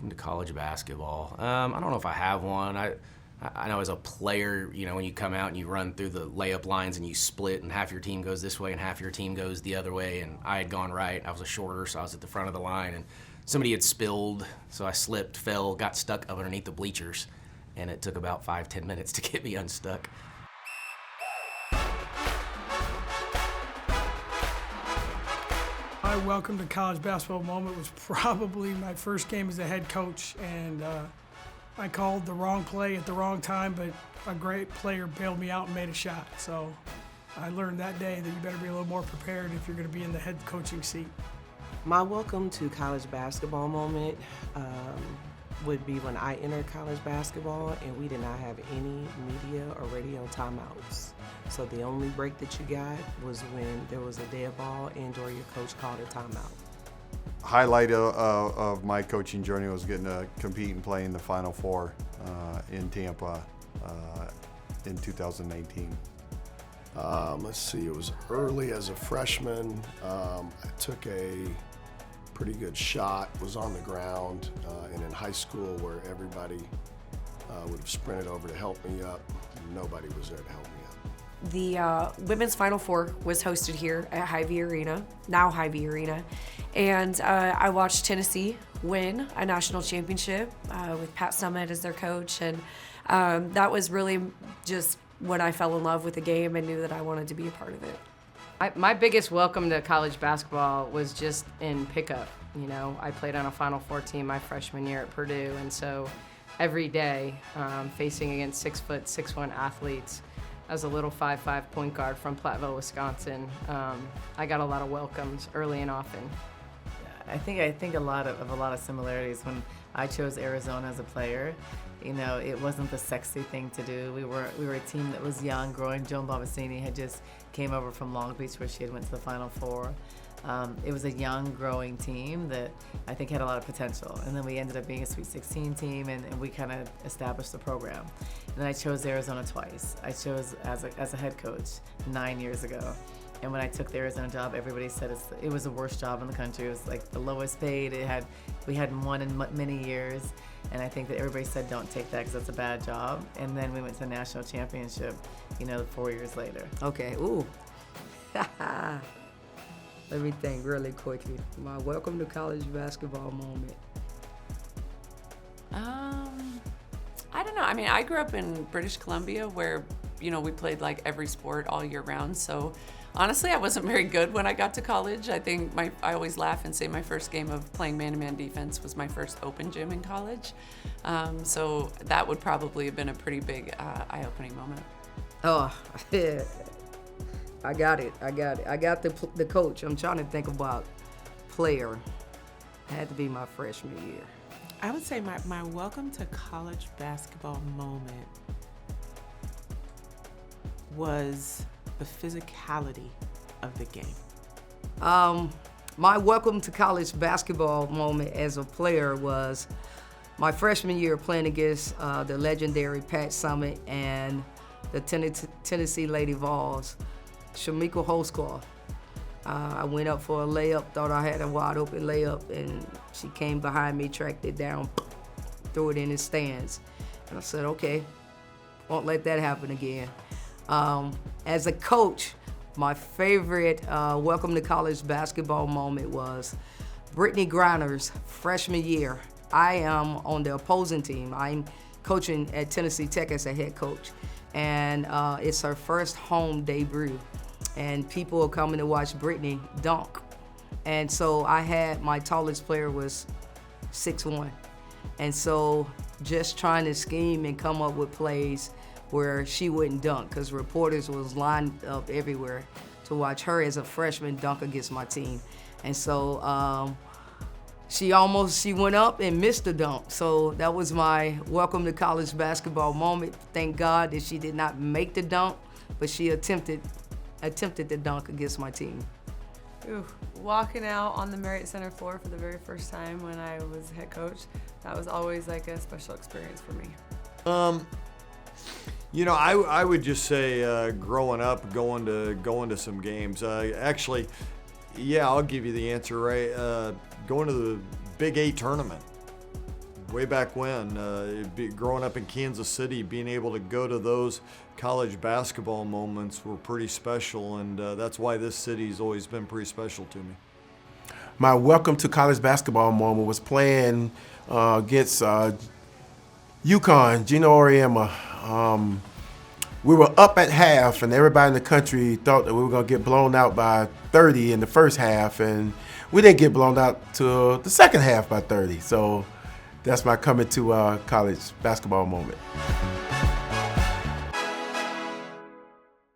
welcome to college basketball. I don't know if I have one. I know as a player, when you come out and you run through the layup lines and you split and half your team goes this way and half your team goes the other way, and I had gone right. I was a shorter, so I was at the front of the line, and somebody had spilled, so I slipped, fell, got stuck up underneath the bleachers, and it took about 5-10 minutes to get me unstuck. My welcome to college basketball moment was probably my first game as a head coach, and I called the wrong play at the wrong time, but a great player bailed me out and made a shot. So I learned that day that you better be a little more prepared if you're going to be in the head coaching seat. My welcome to college basketball moment would be when I entered college basketball and we did not have any media or radio timeouts. So the only break that you got was when there was a dead ball and or your coach called a timeout. Highlight of my coaching journey was getting to compete and play in the Final Four in Tampa in 2019. Let's see, it was early as a freshman. I took a pretty good shot, was on the ground, and in high school where everybody would have sprinted over to help me up, nobody was there to help me up. The Women's Final Four was hosted here at Hy-Vee Arena, now Hy-Vee Arena, and I watched Tennessee win a national championship with Pat Summitt as their coach, and that was really just when I fell in love with the game and knew that I wanted to be a part of it. My biggest welcome to college basketball was just in pickup. I played on a Final Four team my freshman year at Purdue, and so every day facing against 6'1" athletes. As a little 5'5" point guard from Platteville, Wisconsin, I got a lot of welcomes early and often. I think a lot of similarities when I chose Arizona as a player. It wasn't the sexy thing to do. We were a team that was young, growing. Joan Bobassini had just came over from Long Beach where she had went to the Final Four. It was a young, growing team that I think had a lot of potential. And then we ended up being a Sweet 16 team, and we kind of established the program. And then I chose Arizona twice. I chose as a head coach 9 years ago. And when I took the Arizona job, everybody said it was the worst job in the country. It was like the lowest paid. We hadn't won in many years. And I think that everybody said, don't take that because that's a bad job. And then we went to the national championship, 4 years later. Okay, ooh. Let me think really quickly. My welcome to college basketball moment. I don't know. I grew up in British Columbia where, we played like every sport all year round. So honestly, I wasn't very good when I got to college. I think I always laugh and say my first game of playing man-to-man defense was my first open gym in college. So that would probably have been a pretty big eye-opening moment. Oh, I got it. I got the coach. I'm trying to think about player. Had to be my freshman year. I would say my welcome to college basketball moment was the physicality of the game. My welcome to college basketball moment as a player was my freshman year playing against the legendary Pat Summitt and the Tennessee Lady Vols. Shamika Holsclaw. I went up for a layup, thought I had a wide open layup, and she came behind me, tracked it down, threw it in the stands. And I said, okay, won't let that happen again. As a coach, my favorite welcome to college basketball moment was Brittany Griner's freshman year. I am on the opposing team. I'm coaching at Tennessee Tech as a head coach, and it's her first home debut. And people are coming to watch Brittany dunk. And so I had, my tallest player was 6'1". And so just trying to scheme and come up with plays where she wouldn't dunk, because reporters was lined up everywhere to watch her as a freshman dunk against my team. And so she went up and missed the dunk. So that was my welcome to college basketball moment. Thank God that she did not make the dunk, but she attempted to dunk against my team. Ooh, walking out on the Marriott Center floor for the very first time when I was head coach, that was always like a special experience for me. I would just say growing up, going to some games. Actually, yeah, I'll give you the answer, right? Going to the Big 8 tournament. way back when, growing up in Kansas City, being able to go to those college basketball moments were pretty special, and that's why this city's always been pretty special to me. My welcome to college basketball moment was playing against UConn, Gino Auriemma. We were up at half, and everybody in the country thought that we were going to get blown out by 30 in the first half, and we didn't get blown out till the second half by 30. So that's my coming to college basketball moment.